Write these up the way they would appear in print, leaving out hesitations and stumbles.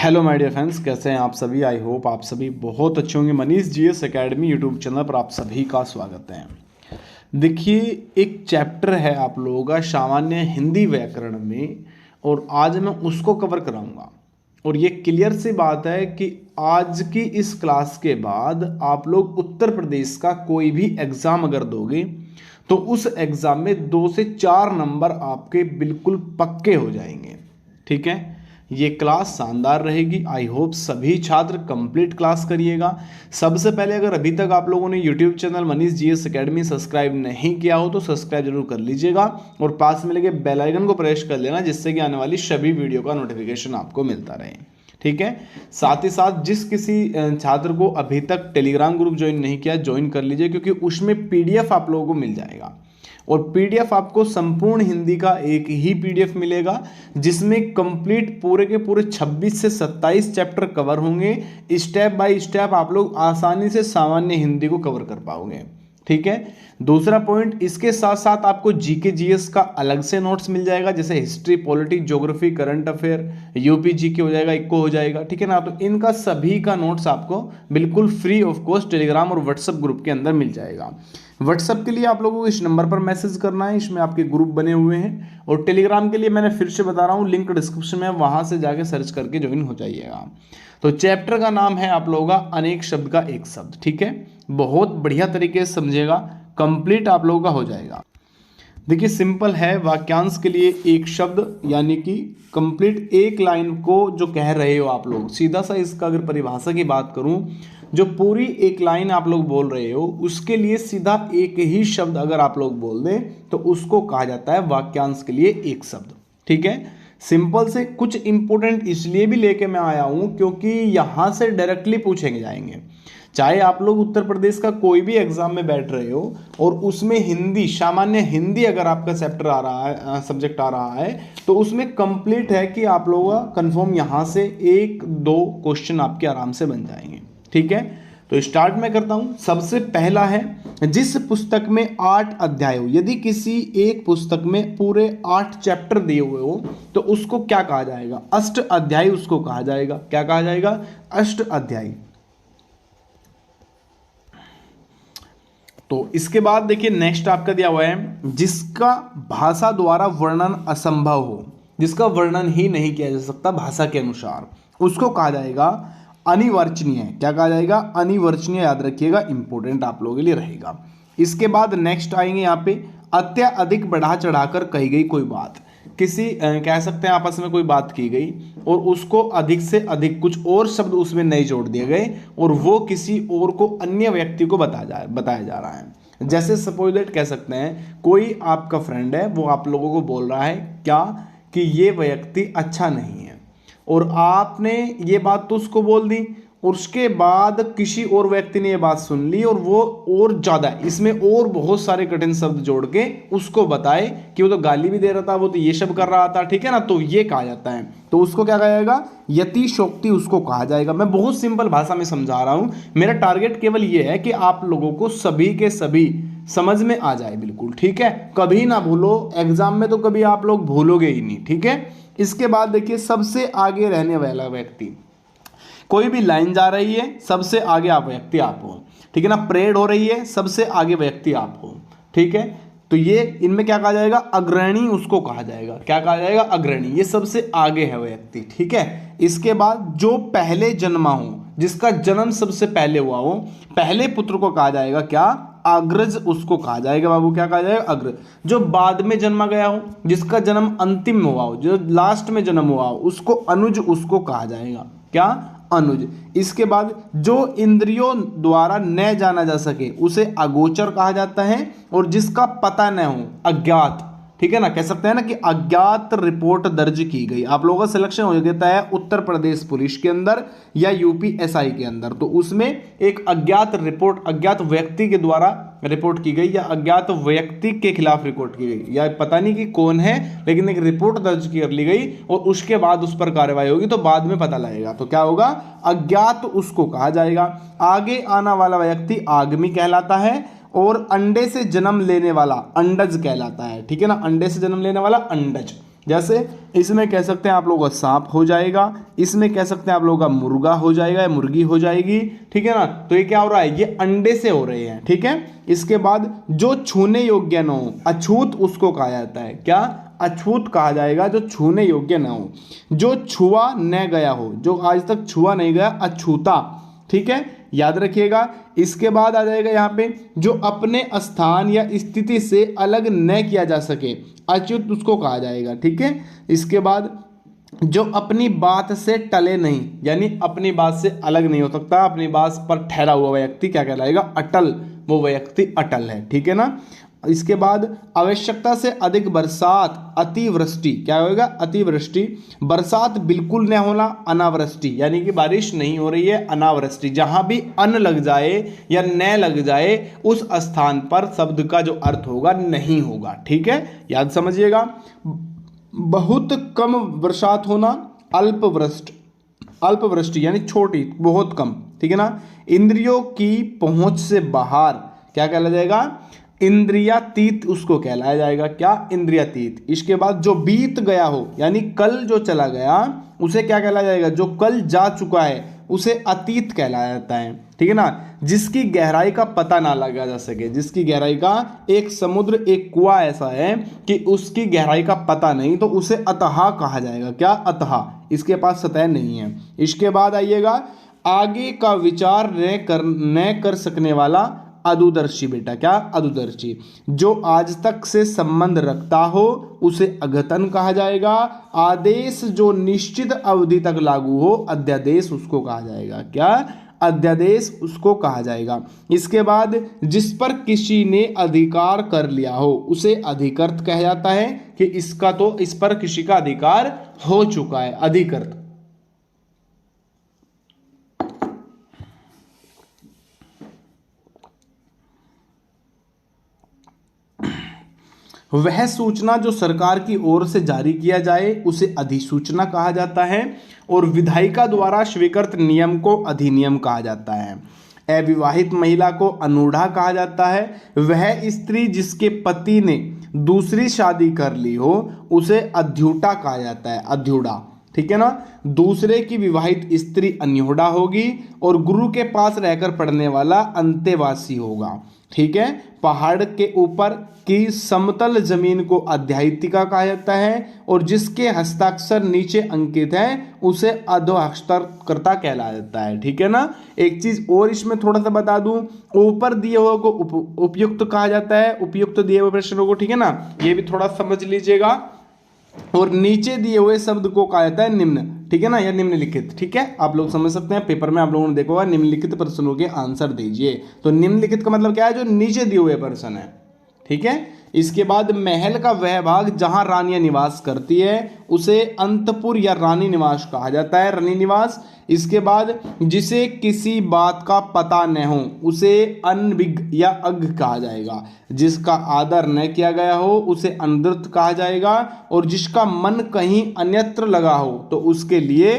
Hello my dear friends, कैसे हैं आप सभी। आई होप आप सभी बहुत अच्छे होंगे। Manish GS academy YouTube channel पर आप सभी का स्वागत है। देखिए, एक चैप्टर है आप लोगों का सामान्य हिंदी व्याकरण में, और आज मैं उसको कवर कराऊंगा। और ये क्लियर सी बात है कि आज की इस क्लास के बाद आप लोग उत्तर प्रदेश का कोई भी एग्ज़ाम अगर दोगे तो उस एग्ज़ाम में 2 से 4 नंबर आपके बिल्कुल पक्के हो जाएंगे। ठीक है, ये क्लास शानदार रहेगी। आई होप सभी छात्र कंप्लीट क्लास करिएगा। सबसे पहले, अगर अभी तक आप लोगों ने YouTube channel Manish GS academy subscribe नहीं किया हो तो सब्सक्राइब जरूर कर लीजिएगा और पास में लगे बेल आइकन को प्रेस कर लेना, जिससे कि आने वाली सभी वीडियो का नोटिफिकेशन आपको मिलता रहे। ठीक है, साथ ही साथ जिस किसी छात्र को अभी तक टेलीग्राम ग्रुप ज्वाइन नहीं किया, ज्वाइन कर लीजिए, क्योंकि उसमें पीडीएफ आप लोगों को मिल जाएगा। और पीडीएफ आपको संपूर्ण हिंदी का एक ही पीडीएफ मिलेगा, जिसमें कंप्लीट पूरे के पूरे 26 से 27 चैप्टर कवर होंगे। स्टेप बाय स्टेप आप लोग आसानी से सामान्य हिंदी को कवर कर पाओगे। ठीक है, दूसरा पॉइंट, इसके साथ साथ आपको जीके जीएस का अलग से नोट्स मिल जाएगा, जैसे history, politics, geography, current affair, UP GK हो जाएगा, इको हो जाएगा। ठीक है ना, तो इनका सभी का नोट्स आपको बिल्कुल फ्री ऑफ कॉस्ट टेलीग्राम और व्हाट्सएप ग्रुप के अंदर मिल जाएगा। व्हाट्सएप के लिए आप लोगों को इस नंबर पर मैसेज करना है, इसमें आपके ग्रुप बने हुए हैं। और टेलीग्राम के लिए मैंने फिर से बता रहा हूँ, लिंक डिस्क्रिप्शन में, वहां से जाके सर्च करके ज्वाइन हो जाइएगा। तो चैप्टर का नाम है आप लोगों का अनेक शब्द का एक शब्द। ठीक है, बहुत बढ़िया तरीके से समझेगा, कंप्लीट आप लोगों का हो जाएगा। देखिए, सिंपल है, वाक्यांश के लिए एक शब्द, यानी कि कंप्लीट एक लाइन को जो कह रहे हो आप लोग, सीधा सा इसका अगर परिभाषा की बात करूं, जो पूरी एक लाइन आप लोग बोल रहे हो उसके लिए सीधा एक ही शब्द अगर आप लोग बोल दें तो उसको कहा जाता है वाक्यांश के लिए एक शब्द। ठीक है, सिंपल से कुछ इंपोर्टेंट इसलिए भी लेके मैं आया हूं क्योंकि यहां से डायरेक्टली पूछेंगे जाएंगे। चाहे आप लोग उत्तर प्रदेश का कोई भी एग्जाम में बैठ रहे हो और उसमें हिंदी, सामान्य हिंदी अगर आपका चैप्टर आ रहा है, सब्जेक्ट आ रहा है, तो उसमें कंप्लीट है कि आप लोगों का कंफर्म यहां से 1-2 क्वेश्चन आपके आराम से बन जाएंगे। ठीक है, तो स्टार्ट मैं करता हूं। सबसे पहला है, जिस पुस्तक में 8 अध्याय हो, यदि किसी एक पुस्तक में पूरे 8 चैप्टर दिए हुए हो तो उसको क्या कहा जाएगा? अष्ट अध्याय उसको कहा जाएगा। क्या कहा जाएगा? अष्ट अध्याय। तो इसके बाद देखिए, नेक्स्ट आपका दिया हुआ है, जिसका भाषा द्वारा वर्णन असंभव हो, जिसका वर्णन ही नहीं किया जा सकता भाषा के अनुसार, उसको कहा जाएगा अनिर्वचनीय। क्या कहा जाएगा? अनिर्वचनीय। याद रखिएगा, इंपॉर्टेंट आप लोगों के लिए रहेगा। इसके बाद नेक्स्ट आएंगे यहाँ पे, अत्यधिक बढ़ा चढ़ाकर कही गई कोई बात। किसी कह सकते हैं आपस में कोई बात की गई और उसको अधिक से अधिक कुछ और शब्द उसमें नए जोड़ दिए गए और वो किसी और को, अन्य व्यक्ति को बताया जा रहा है। जैसे सपोज दैट कह सकते हैं, कोई आपका फ्रेंड है, वो आप लोगों को बोल रहा है क्या कि ये व्यक्ति अच्छा नहीं है, और आपने ये बात तो उसको बोल दी, उसके बाद किसी और व्यक्ति ने ये बात सुन ली और वो और ज़्यादा इसमें और बहुत सारे कठिन शब्द जोड़ के उसको बताए कि वो तो गाली भी दे रहा था, वो तो ये सब कर रहा था। ठीक है ना, तो ये कहा जाता है। तो उसको क्या कहा जाएगा? यतिशोक्ति उसको कहा जाएगा। मैं बहुत सिंपल भाषा में समझा रहा हूँ, मेरा टारगेट केवल ये है कि आप लोगों को सभी के सभी समझ में आ जाए बिल्कुल। ठीक है, कभी ना भूलो, एग्जाम में तो कभी आप लोग भूलोगे ही नहीं। ठीक है, इसके बाद देखिए, सबसे आगे रहने वाला व्यक्ति, कोई भी लाइन जा रही है, सबसे आगे आप व्यक्ति आप हो। ठीक है ना, परेड हो रही है, सबसे आगे व्यक्ति आप हो। ठीक है, तो ये इनमें क्या कहा जाएगा? अग्रणी उसको कहा जाएगा। क्या कहा जाएगा? अग्रणी। ये सबसे आगे है व्यक्ति। ठीक है, इसके बाद जो पहले जन्मा हो, जिसका जन्म सबसे पहले हुआ हो, पहले पुत्र को कहा जाएगा क्या? अग्रज उसको कहा जाएगा। बाबू क्या कहा जाएगा? अग्रज। जो बाद में जन्मा गया हो, जिसका जन्म अंतिम में हुआ हो, जो लास्ट में जन्म हुआ हो, उसको अनुज उसको कहा जाएगा। क्या? अनुज। इसके बाद जो इंद्रियों द्वारा न जाना जा सके उसे अगोचर कहा जाता है, और जिसका पता न हो, अज्ञात। ठीक है ना, कह सकते हैं ना कि अज्ञात रिपोर्ट दर्ज की गई। आप लोगों का सिलेक्शन हो जाता है उत्तर प्रदेश पुलिस के अंदर या यूपीएसआई के अंदर, तो उसमें एक अज्ञात रिपोर्ट, अज्ञात व्यक्ति के द्वारा रिपोर्ट की गई या अज्ञात व्यक्ति के खिलाफ रिपोर्ट की गई, या पता नहीं कि कौन है, लेकिन एक रिपोर्ट दर्ज कर ली गई और उसके बाद उस पर कार्रवाई होगी, तो बाद में पता लगेगा। तो क्या होगा? अज्ञात उसको कहा जाएगा। आगे आना वाला व्यक्ति आगमी कहलाता है, और अंडे से जन्म लेने वाला अंडज कहलाता है। ठीक है ना, अंडे से जन्म लेने वाला अंडज। जैसे इसमें कह सकते हैं आप लोगों का सांप हो जाएगा, इसमें कह सकते हैं आप लोगों का मुर्गा हो जाएगा या मुर्गी हो जाएगी, ठीक है ना। तो ये क्या हो रहा है, ये अंडे से हो रहे हैं, ठीक है। इसके बाद जो छूने योग्य न हो, अछूत उसको कहा जाता है, क्या, अछूत कहा जाएगा जो छूने योग्य न हो। जो छुआ न गया हो, जो आज तक छुआ नहीं गया, अछूता, ठीक है, याद रखिएगा। इसके बाद आ जाएगा यहाँ पे जो अपने स्थान या स्थिति से अलग न किया जा सके, अच्युत उसको कहा जाएगा, ठीक है। इसके बाद जो अपनी बात से टले नहीं, यानी अपनी बात से अलग नहीं हो सकता, अपनी बात पर ठहरा हुआ व्यक्ति क्या कहलाएगा, अटल, वो व्यक्ति अटल है, ठीक है ना। इसके बाद आवश्यकता से अधिक बरसात, अतिवृष्टि, क्या होगा, अतिवृष्टि। बरसात बिल्कुल न होना, अनावृष्टि, यानी कि बारिश नहीं हो रही है, अनावृष्टि। जहां भी अन लग जाए या न लग जाए उस स्थान पर शब्द का जो अर्थ होगा नहीं होगा, ठीक है, याद समझिएगा। बहुत कम बरसात होना, अल्पवृष्टि, अल्पवृष्टि यानी छोटी, बहुत कम, ठीक है ना। इंद्रियों की पहुंच से बाहर क्या कहला जाएगा, इंद्रियातीत उसको कहलाया जाएगा, क्या, इंद्रियातीत। इसके बाद जो बीत गया हो, यानी कल जो चला गया उसे क्या कहलाया जाएगा, जो कल जा चुका है उसे अतीत कहलाया जाता है, ठीक है ना। जिसकी गहराई का पता ना लगा जा सके, जिसकी गहराई का, एक समुद्र एक कुआं ऐसा है कि उसकी गहराई का पता नहीं, तो उसे अतः कहा जाएगा, क्या, अतः, इसके पास सतह नहीं है। इसके बाद आइएगा, आगे का विचार न कर सकने वाला, अदूरदर्शी बेटा, क्या, अदूरदर्शी। जो आज तक से संबंध रखता हो उसे अघतन कहा जाएगा। आदेश जो निश्चित अवधि तक लागू हो, अध्यादेश उसको कहा जाएगा, क्या, अध्यादेश उसको कहा जाएगा। इसके बाद जिस पर किसी ने अधिकार कर लिया हो उसे अधिकृत कहा जाता है, कि इसका तो इस पर किसी का अधिकार हो चुका है, अधिकृत। वह सूचना जो सरकार की ओर से जारी किया जाए उसे अधिसूचना कहा जाता है, और विधायिका द्वारा स्वीकृत नियम को अधिनियम कहा जाता है। अविवाहित महिला को अनूढ़ा कहा जाता है। वह स्त्री जिसके पति ने दूसरी शादी कर ली हो उसे अध्युटा कहा जाता है, अध्युड़ा, ठीक है ना। दूसरे की विवाहित स्त्री अन्योढ़ा होगी, और गुरु के पास रहकर पढ़ने वाला अंतेवासी होगा, ठीक है। पहाड़ के ऊपर की समतल जमीन को अध्यायिका कहा जाता है, और जिसके हस्ताक्षर नीचे अंकित है उसे अधोहस्ताक्षरकर्ता कहलाया जाता है, ठीक है ना। एक चीज और इसमें थोड़ा सा बता दूं, ऊपर दिए हुए को उपयुक्त कहा जाता है, उपयुक्त दिए हुए प्रश्नों को, ठीक है ना, ये भी थोड़ा समझ लीजिएगा। और नीचे दिए हुए शब्द को कहा जाता है निम्न, ठीक है ना, या निम्नलिखित, ठीक है। आप लोग समझ सकते हैं, पेपर में आप लोगों ने देखा होगा, निम्नलिखित प्रश्नों के आंसर दीजिए। तो निम्नलिखित का मतलब क्या है, जो नीचे दिए हुए प्रश्न है, ठीक है। इसके बाद महल का वह भाग जहां रानियां निवास करती है उसे अंतपुर या रानी निवास कहा जाता है, रानी निवास। इसके बाद जिसे किसी बात का पता न हो उसे अनभिज्ञ या अज्ञ कहा जाएगा। जिसका आदर न किया गया हो उसे अनदृत कहा जाएगा, और जिसका मन कहीं अन्यत्र लगा हो तो उसके लिए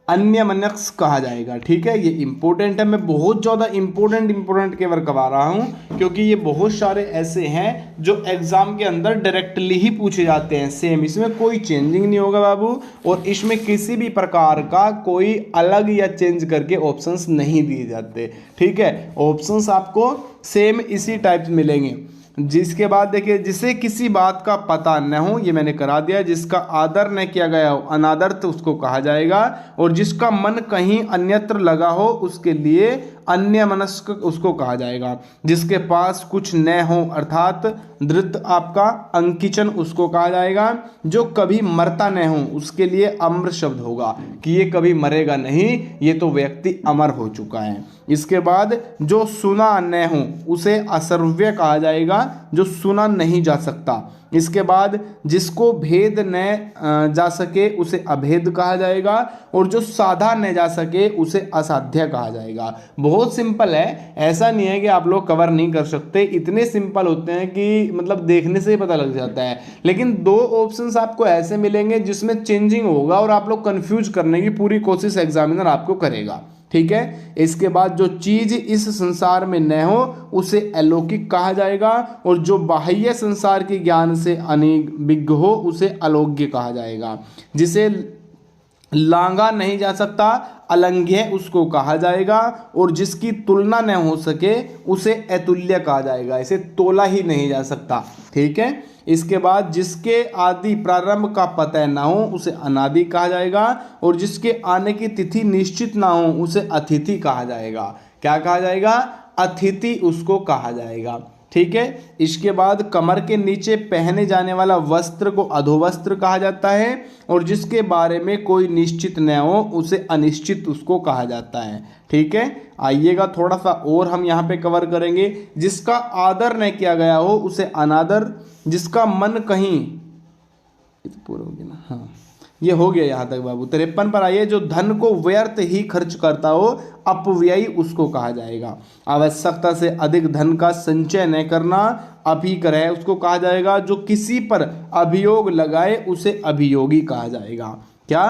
अन्यमनस्क कहा जाएगा, ठीक है। ये इंपॉर्टेंट है, मैं बहुत ज़्यादा इंपॉर्टेंट कवर करवा रहा हूँ, क्योंकि ये बहुत सारे ऐसे हैं जो एग्जाम के अंदर डायरेक्टली ही पूछे जाते हैं, सेम, इसमें कोई चेंजिंग नहीं होगा बाबू, और इसमें किसी भी प्रकार का कोई अलग या चेंज करके ऑप्शंस नहीं दिए जाते, ठीक है। ऑप्शंस आपको सेम इसी टाइप मिलेंगे। जिसके बाद देखिए, जिसे किसी बात का पता न हो, ये मैंने करा दिया। जिसका आदर न किया गया हो, अनादर उसको कहा जाएगा, और जिसका मन कहीं अन्यत्र लगा हो उसके लिए अन्यमनस्क उसको कहा जाएगा। जिसके पास कुछ न हो अर्थात धृत आपका अंकिचन उसको कहा जाएगा। जो कभी मरता न हो उसके लिए अमर शब्द होगा, कि ये कभी मरेगा नहीं, ये तो व्यक्ति अमर हो चुका है। इसके बाद जो सुना न हो उसे अश्रव्य कहा जाएगा, जो सुना नहीं जा सकता। इसके बाद जिसको भेद न जा सके उसे अभेद कहा जाएगा, और जो साधा न जा सके उसे असाध्य कहा जाएगा। बहुत सिंपल है, ऐसा नहीं है कि आप लोग कवर नहीं कर सकते, इतने सिंपल होते हैं कि मतलब देखने से ही पता लग जाता है। लेकिन दो ऑप्शंस आपको ऐसे मिलेंगे जिसमें चेंजिंग होगा, और आप लोग कंफ्यूज करने की पूरी कोशिश एग्जामिनर आपको करेगा, ठीक है। इसके बाद जो चीज इस संसार में न हो उसे अलौकिक कहा जाएगा, और जो बाह्य संसार के ज्ञान से अनभिज्ञ हो उसे अलौक्य कहा जाएगा। जिसे लांगा नहीं जा सकता, अलंघ्य उसको कहा जाएगा, और जिसकी तुलना न हो सके उसे अतुल्य कहा जाएगा। इसे तोला ही नहीं जा सकता, ठीक है। इसके बाद जिसके आदि प्रारंभ का पता ना हो उसे अनादि कहा जाएगा, और जिसके आने की तिथि निश्चित ना हो उसे अतिथि कहा जाएगा। क्या कहा जाएगा? अतिथि उसको कहा जाएगा, ठीक है। इसके बाद कमर के नीचे पहने जाने वाला वस्त्र को अधोवस्त्र कहा जाता है, और जिसके बारे में कोई निश्चित न हो उसे अनिश्चित उसको कहा जाता है, ठीक है। आइएगा थोड़ा सा और हम यहाँ पे कवर करेंगे। जिसका आदर न किया गया हो उसे अनादर, जिसका मन कहीं, ये तो पूरा हो गया ना, हाँ ये हो गया यहाँ तक बाबू। 53 पर आइए। जो धन को व्यर्थ ही खर्च करता हो अपव्ययी उसको कहा जाएगा। आवश्यकता से अधिक धन का संचय न करना अभिकर है उसको कहा जाएगा। जो किसी पर अभियोग लगाए उसे अभियोगी कहा जाएगा। क्या?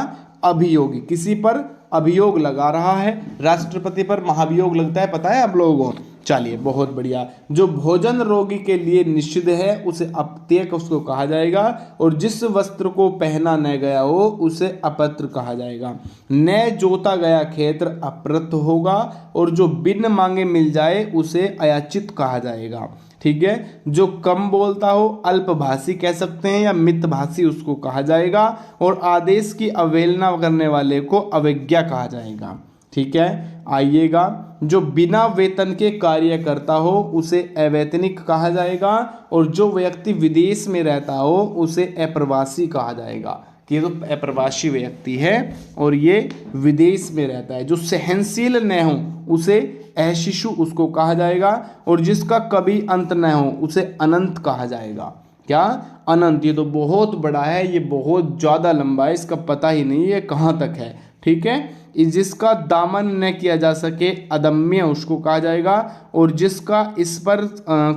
अभियोगी। किसी पर अभियोग लगा रहा है, राष्ट्रपति पर महाभियोग लगता है, पता है आप लोगों को? चलिए बहुत बढ़िया। जो भोजन रोगी के लिए निषिद्ध है उसे अपत्यक उसको कहा जाएगा, और जिस वस्त्र को पहना न गया हो उसे अपत्र कहा जाएगा। न जोता गया क्षेत्र अपृत होगा, और जो बिन मांगे मिल जाए उसे अयाचित कहा जाएगा, ठीक है। जो कम बोलता हो अल्पभाषी कह सकते हैं, या मितभाषी उसको कहा जाएगा, और आदेश की अवहेलना करने वाले को अवज्ञा कहा जाएगा, ठीक है। आइएगा। जो बिना वेतन के कार्य करता हो उसे अवैतनिक कहा जाएगा, और जो व्यक्ति विदेश में रहता हो उसे अप्रवासी कहा जाएगा। कि ये तो अप्रवासी व्यक्ति है और ये विदेश में रहता है। जो सहनशील न हो उसे अशिशु उसको कहा जाएगा, और जिसका कभी अंत न हो उसे अनंत कहा जाएगा। क्या? अनंत। ये तो बहुत बड़ा है, ये बहुत ज़्यादा लंबा है, इसका पता ही नहीं है कहाँ तक है, ठीक है। जिसका दामन न किया जा सके अदम्य उसको कहा जाएगा, और जिसका इस पर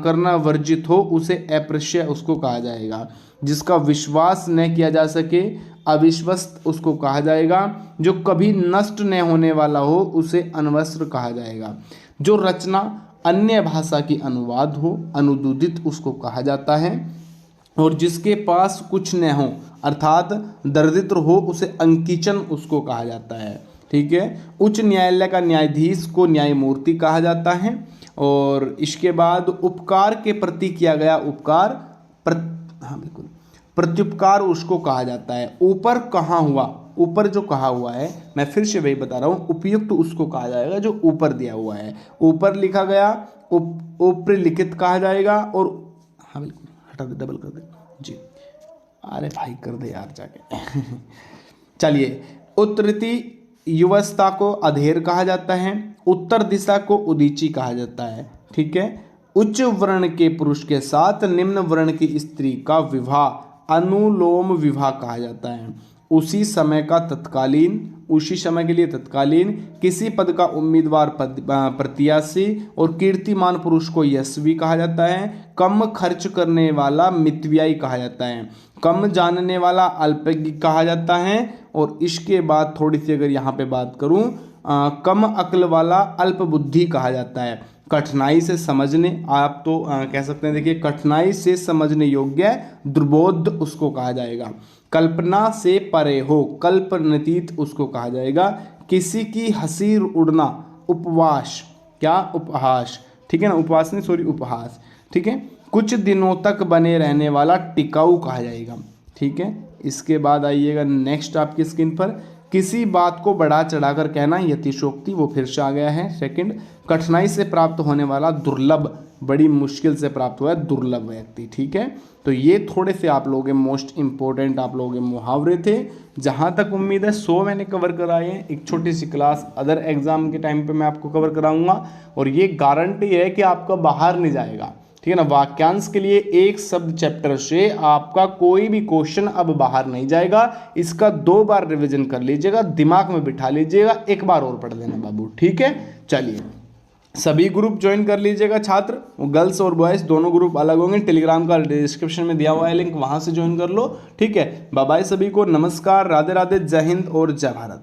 करना वर्जित हो उसे अप्रश्य उसको कहा जाएगा। जिसका विश्वास न किया जा सके अविश्वस्त उसको कहा जाएगा। जो कभी नष्ट न होने वाला हो उसे अनवस्त्र कहा जाएगा। जो रचना अन्य भाषा की अनुवाद हो अनुदूदित उसको कहा जाता है, और जिसके पास कुछ न हो अर्थात दरिद्र हो उसे अंकिचन उसको कहा जाता है, ठीक है। उच्च न्यायालय का न्यायाधीश को न्यायमूर्ति कहा जाता है, और इसके बाद उपकार के प्रति किया गया उपकार हाँ बिल्कुल प्रत्युपकार उसको कहा जाता है। ऊपर कहाँ हुआ, ऊपर जो कहा हुआ है मैं फिर से वही बता रहा हूँ, उपयुक्त उसको कहा जाएगा जो ऊपर दिया हुआ है। ऊपर लिखा गया ऊपर लिखित कहा जाएगा, और हाँ बिल्कुल हटा दे, डबल कर दे जी, अरे भाई कर दे यार जाके चलिए। उत्तरती युवस्था को अधेर कहा जाता है, उत्तर दिशा को उदीची कहा जाता है, ठीक है। उच्च वर्ण के पुरुष के साथ निम्न वर्ण की स्त्री का विवाह अनुलोम विवाह कहा जाता है। उसी समय का तत्कालीन, उसी समय के लिए तत्कालीन किसी पद का उम्मीदवार प्रत्याशी, और कीर्तिमान पुरुष को यशस्वी कहा जाता है। कम खर्च करने वाला मितव्ययी कहा जाता है। कम जानने वाला अल्पज्ञ कहा जाता है, और इसके बाद थोड़ी सी अगर यहाँ पे बात करूँ, कम अक्ल वाला अल्प बुद्धि कहा जाता है। कठिनाई से समझने, आप तो कह सकते हैं, देखिए कठिनाई से समझने योग्य दुर्बोध उसको कहा जाएगा। कल्पना से परे हो कल्पनातीत उसको कहा जाएगा। किसी की हंसी उड़ना उपवास, क्या? उपहास, ठीक है ना, उपवास नहीं सॉरी उपहास, ठीक है। कुछ दिनों तक बने रहने वाला टिकाऊ कहा जाएगा, ठीक है। इसके बाद आइएगा नेक्स्ट आपकी स्क्रीन पर, किसी बात को बढ़ा चढ़ाकर कहना यतिशोक्ति, वो फिर से आ गया है। सेकंड, कठिनाई से प्राप्त होने वाला दुर्लभ, बड़ी मुश्किल से प्राप्त हुआ है दुर्लभ व्यक्ति, ठीक है। तो ये थोड़े से आप लोगों के मोस्ट इंपॉर्टेंट आप लोगों के मुहावरे थे। जहाँ तक उम्मीद है 100 मैंने कवर कराए हैं। एक छोटी सी क्लास अदर एग्जाम के टाइम पे मैं आपको कवर कराऊंगा, और ये गारंटी है कि आपका बाहर नहीं जाएगा, ठीक है ना। वाक्यांश के लिए एक शब्द चैप्टर से आपका कोई भी क्वेश्चन अब बाहर नहीं जाएगा। इसका 2 बार रिवीजन कर लीजिएगा, दिमाग में बिठा लीजिएगा, एक बार और पढ़ लेना बाबू, ठीक है। चलिए सभी ग्रुप ज्वाइन कर लीजिएगा छात्र, गर्ल्स और बॉयज़ दोनों ग्रुप अलग होंगे। टेलीग्राम का डिस्क्रिप्शन में दिया हुआ है लिंक, वहां से ज्वाइन कर लो, ठीक है। बाय बाय सभी को, नमस्कार, राधे राधे, जय हिंद और जय भारत।